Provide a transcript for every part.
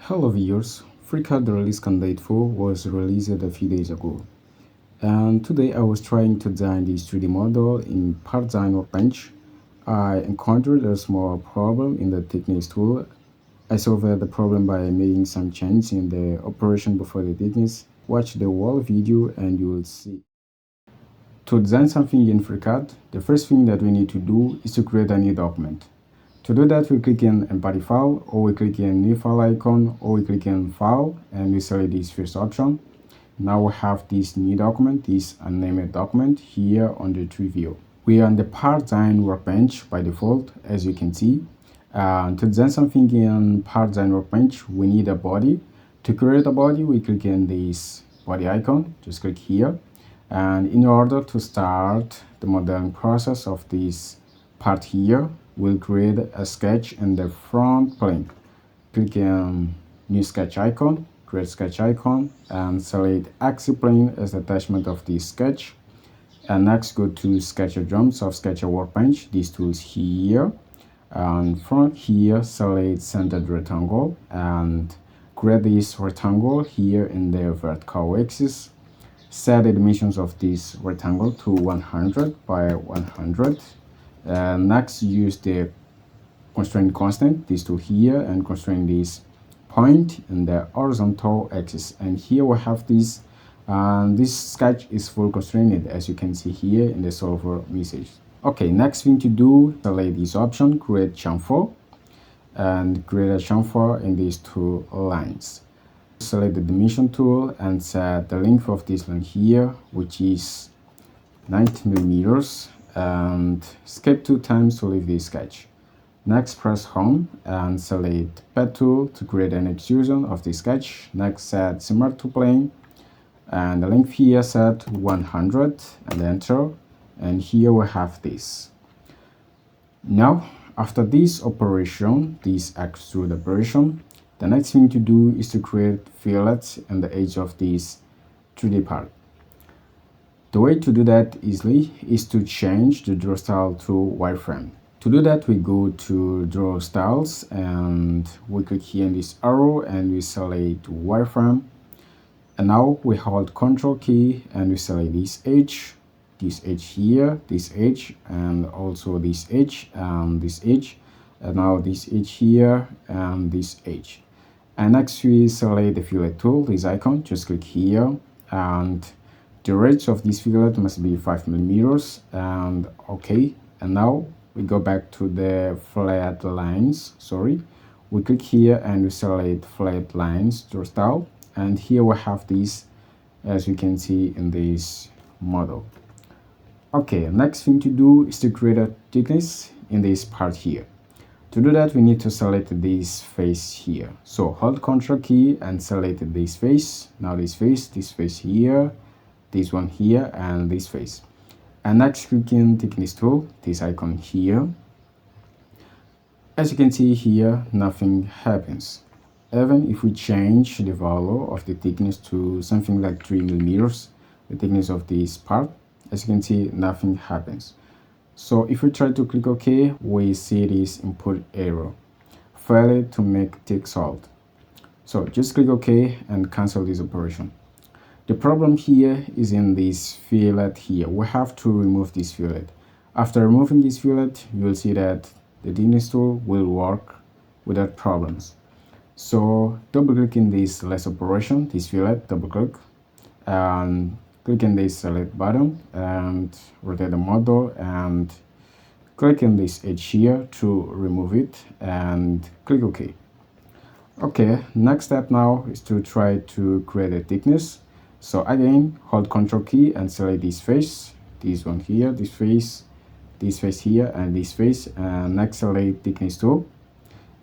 Hello viewers, FreeCAD release candidate 4 was released a few days ago, and today I was trying to design this 3D model in PartDesign workbench. I encountered a small problem in the thickness tool. I solved the problem by making some changes in the operation before the thickness. Watch the whole video and you will see. To design something in FreeCAD, the first thing that we need to do is to create a new document. To do that, we click in Empty File, or we click in New File icon, or we click in File, and we select this first option. Now we have this new document, this unnamed document here on the tree view. We are on the PartDesign workbench by default, as you can see. To design something in PartDesign workbench, we need a body. To create a body, we click in this body icon, just click here. And in order to start the modeling process of this part here, we'll create a sketch in the front plane. Click on new sketch icon, create sketch icon, and select axis plane as the attachment of this sketch. And next go to Sketcher Drums of Sketcher Workbench, these tools here. And from here, select centered rectangle and create this rectangle here in the vertical axis. Set the dimensions of this rectangle to 100 by 100. Next, use the constraint constant, these two here, and constrain this point in the horizontal axis. And here we have this, and this sketch is full constrained, as you can see here in the solver message. Okay, next thing to do, select this option, create chamfer, and create a chamfer in these two lines. Select the dimension tool and set the length of this line here, which is 90 millimeters, and skip 2 times to leave this sketch. Next, press home and select pad tool to create an extrusion of the sketch. Next, set similar to plane, and the length here set 100 and enter. And here we have this. Now, after this operation, this extrude operation, the next thing to do is to create fillets on the edge of this 3D part. The way to do that easily is to change the draw style to wireframe. To do that, we go to draw styles and we click here in this arrow and we select wireframe. And now we hold Ctrl key and we select this edge here, this edge, and also this edge and this edge, and now this edge here and this edge. And next we select the fillet tool, this icon, just click here, and the radius of this fillet must be 5 millimeters, and okay. And now we go back to the flat lines, we click here and we select flat lines draw style, and here we have this, as you can see in this model. Okay, next thing to do is to create a thickness in this part here. To do that, we need to select this face here. So hold Ctrl key and select this face. Now this face here, this one here, and this face. And next, click in thickness tool, this icon here. As you can see here, nothing happens. Even if we change the value of the thickness to something like 3 millimeters, the thickness of this part, as you can see, nothing happens. So if we try to click OK, we see this input error. Failed to make thick solid. So just click OK and cancel this operation. The problem here is in this fillet here. We have to remove this fillet. After removing this fillet, you will see that the thickness tool will work without problems. So double click in this last operation, this fillet, double click, and click in this select button and rotate the model and click in this edge here to remove it and click OK. Okay, next step now is to try to create a thickness. So again, hold Ctrl key and select this face, this one here, this face here, and this face, and next select thickness tool.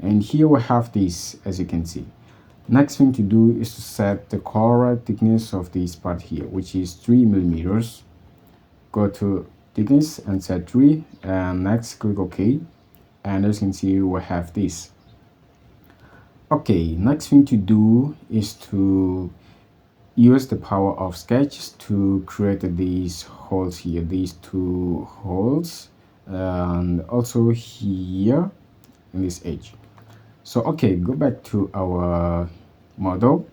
And here we have this, as you can see. Next thing to do is to set the correct thickness of this part here, which is 3 millimeters. Go to thickness and set 3, and next click OK. And as you can see, we have this. Okay, next thing to do is to use the power of sketches to create these holes here, these 2 holes, and also here in this edge. So okay, go back to our model.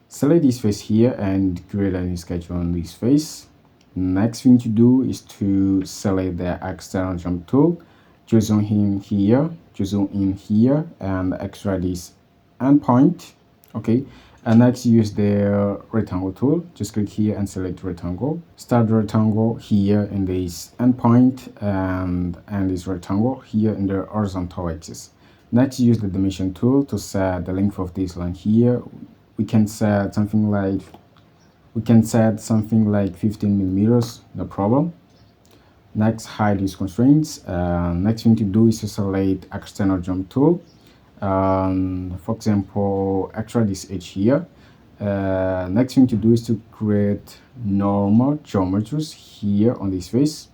Select this face here and create a new sketch on this face. Next thing to do is to select the external jump tool, choose on him here, choose on in here, and extract this endpoint. Okay, and next use the rectangle tool. Just click here and select rectangle. Start the rectangle here in this endpoint and this rectangle here in the horizontal axis. Next, use the dimension tool to set the length of this line here. We can set something like 15 millimeters, no problem. Next, hide these constraints. Next thing to do is to select external jump tool. For example, extract this edge here. Next thing to do is to create normal geometries here on this face.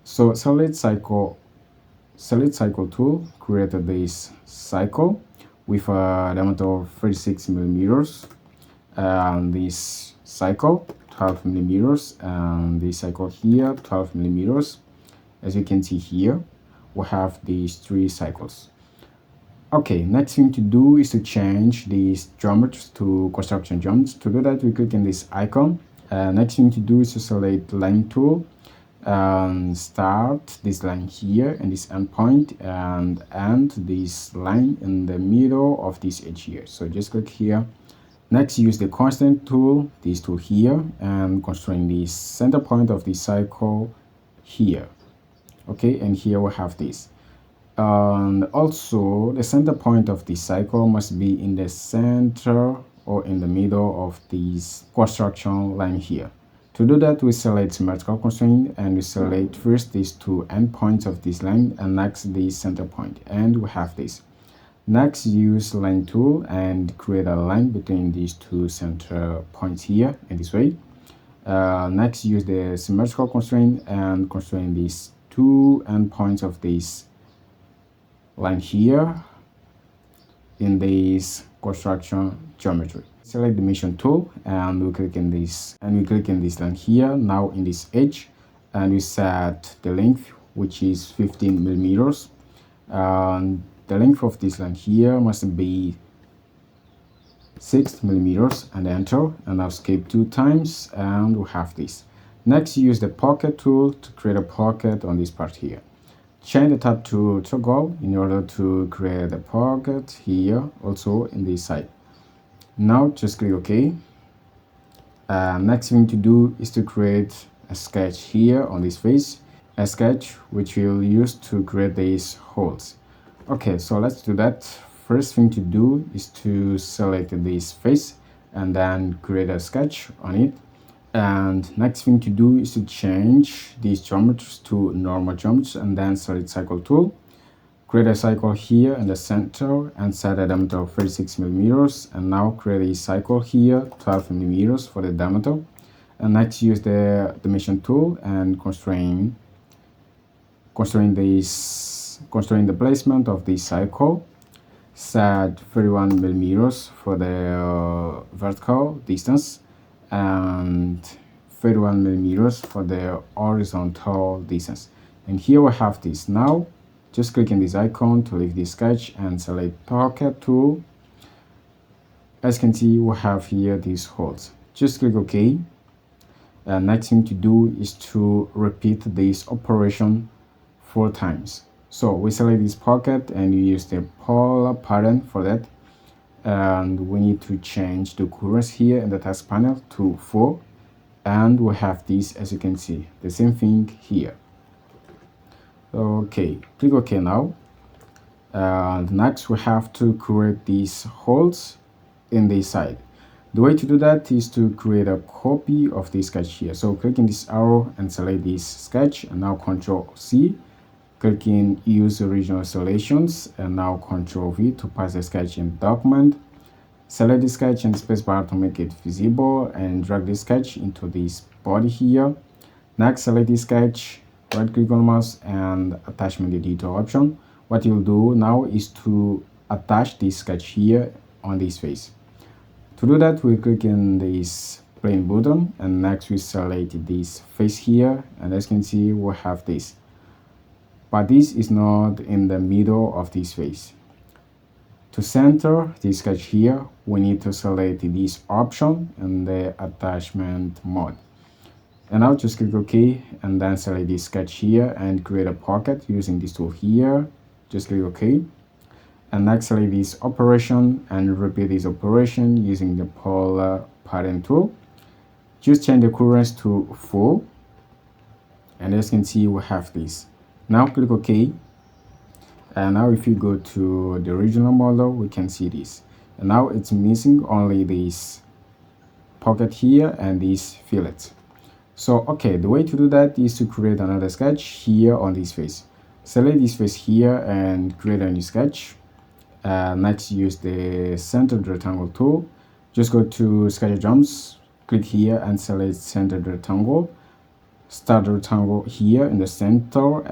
So select cycle tool, create this cycle with a diameter of 36 millimeters, and this cycle 12 millimeters, and this cycle here 12 millimeters. As you can see here, we have these three cycles. Okay, next thing to do is to change these geometries to construction geometries. To do that, we click on this icon. Next thing to do is to select line tool and start this line here and this endpoint and end this line in the middle of this edge here. So just click here. Next, use the constant tool, this tool here, and constrain the center point of the cycle here. Okay, and here we have this. And also the center point of the cycle must be in the center or in the middle of this construction line here. To do that, we select symmetrical constraint and we select first these two endpoints of this line and next the center point, and we have this. Next, use line tool and create a line between these two center points here in this way. Next, use the symmetrical constraint and constrain these two endpoints of this line here in this construction geometry. Select the dimension tool and we click in this line here, now in this edge, and we set the length, which is 15 millimeters. The length of this line here must be 6 millimeters, and enter, and now escape 2 times, and we have this. Next, use the pocket tool to create a pocket on this part here. Change the tab to toggle in order to create a pocket here, also in this side. Now just click OK. Next thing to do is to create a sketch here on this face, a sketch which we'll use to create these holes. Okay, so let's do that. First thing to do is to select this face and then create a sketch on it. And next thing to do is to change these geometries to normal geometries and then select cycle tool. Create a cycle here in the center and set a diameter of 36 millimeters. And now create a cycle here, 12 millimeters for the diameter. And next use the dimension tool and constrain the placement of this cycle. Set 31 millimeters for the vertical distance and 31 millimeters for the horizontal distance. And here we have this. Now just click on this icon to leave this sketch and select pocket tool. As you can see, we have here these holes. Just click OK. Next thing to do is to repeat this operation 4 times. So we select this pocket and you use the polar pattern for that. And we need to change the occurrence here in the task panel to 4. And we have this, as you can see, the same thing here. Okay, click OK now. And next we have to create these holes in this side. The way to do that is to create a copy of this sketch here. So click in this arrow and select this sketch, and now Ctrl C. Click in use original selections and now Ctrl V to paste the sketch in document. Select the sketch and spacebar to make it visible and drag the sketch into this body here. Next, select the sketch, right click on mouse and attachment detail option. What you'll do now is to attach this sketch here on this face. To do that, we click in this plane button and next we select this face here, and as you can see we have this. But this is not in the middle of this face. To center the sketch here, we need to select this option in the attachment mode. And now just click OK and then select this sketch here and create a pocket using this tool here. Just click OK. And next select this operation and repeat this operation using the polar pattern tool. Just change the currents to full. And as you can see, we have this. Now click OK. And now if you go to the original model, we can see this. And now it's missing only this pocket here and this fillet. So okay, the way to do that is to create another sketch here on this face. Select this face here and create a new sketch. Next, use the centered rectangle tool. Just go to sketch jumps, click here and select centered rectangle. Start the rectangle here in the center.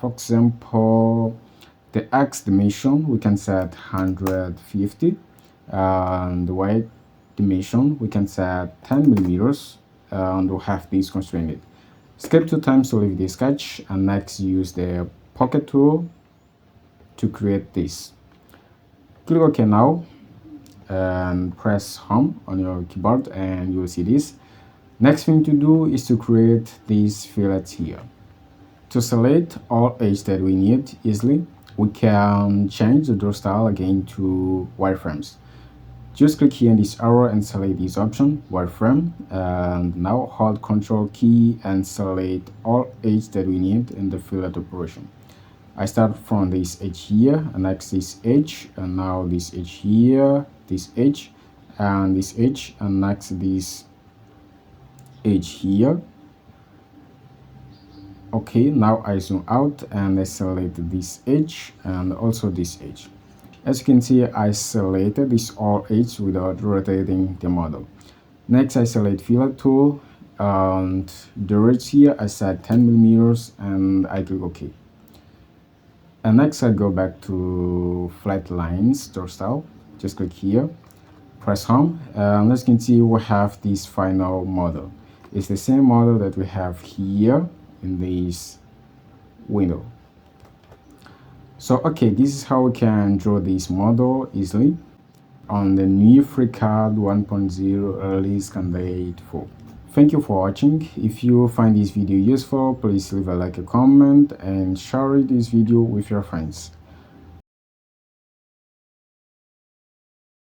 For example, the X dimension we can set 150. The Y dimension we can set 10 millimeters. And we'll have this constrained. Skip 2 times to leave the sketch, and next use the pocket tool to create this. Click OK now and press home on your keyboard and you will see this. Next thing to do is to create these fillets here. To select all edges that we need easily, we can change the draw style again to wireframes. Just click here in this arrow and select this option, wireframe, and now hold Ctrl key and select all edges that we need in the fillet operation. I start from this edge here, and next this edge, and now this edge here, this edge, and this edge, and next this edge here. Okay, now I zoom out and I select this edge and also this edge. As you can see, I selected this all edge without rotating the model. Next, I select fillet tool, and the edge here I set 10 millimeters and I click OK. And next, I go back to flat lines draw style. Just click here, press home, and as you can see, we have this final model. It's the same model that we have here in this window. So okay, this is how we can draw this model easily on the new FreeCAD 1.0 release candidate 4. Thank you for watching. If you find this video useful, please leave a like, a comment, and share this video with your friends.